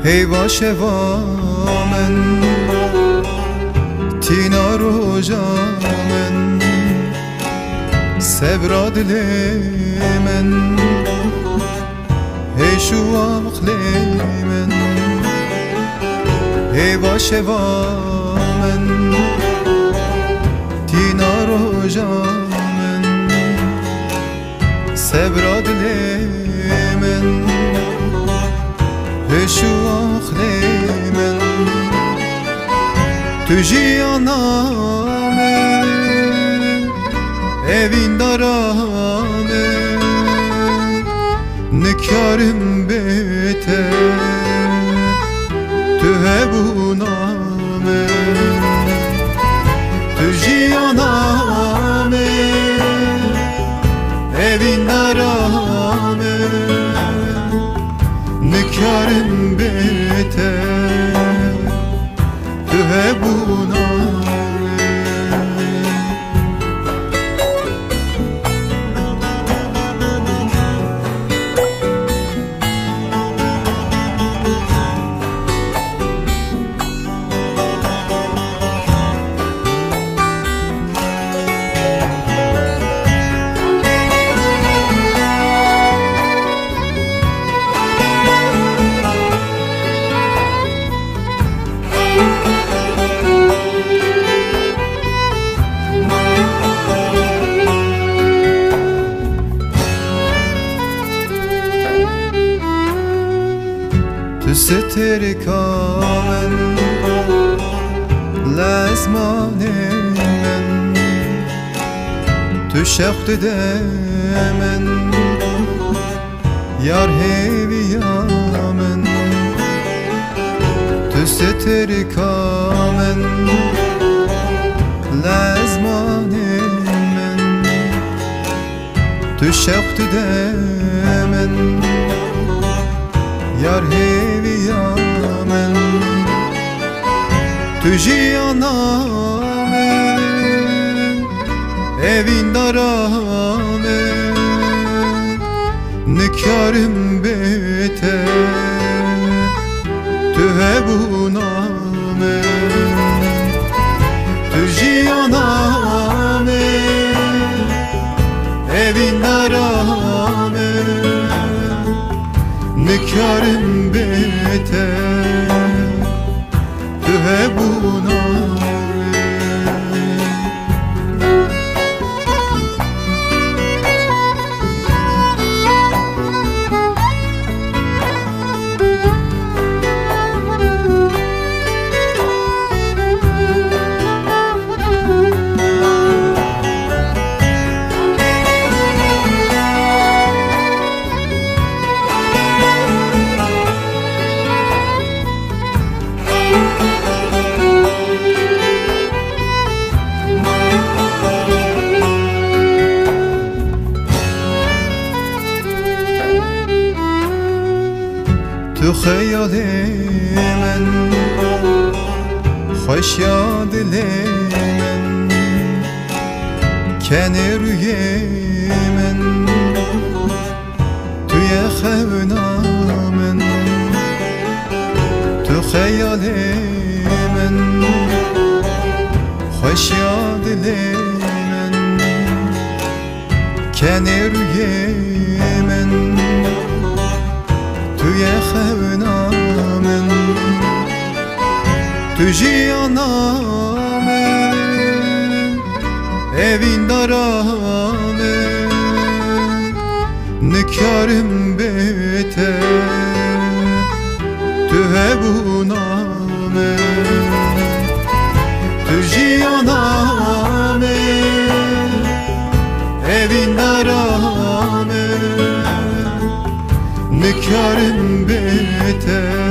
هیوا شوا من تینا روژا من سبرا دل من هیشو عقل من هیوا شوا من تینا روژا من سبرا دل من هیشو عقل من تو جیانامه evin darame nikarim bete tu hebuname tu jiyaname evin darame nikarim bete tu hebuname ستر کامن لازمان من تو شخت من یار هیویا من تو ستر کامن لازمان من تو شخت من yar heviya men tu jiyaname evin darame nikarim bete tu hebuname tu jiyaname evin darame nikarim bete tu hebuname تو خیال من خوش یاد من کنه روی من توی خونامن تو خیال من خوش یاد من کنه روی من توی خونامن تو jiyanamın evin darame nikarim bete tu hebuname tu jiyanamın evin darame nikarim bete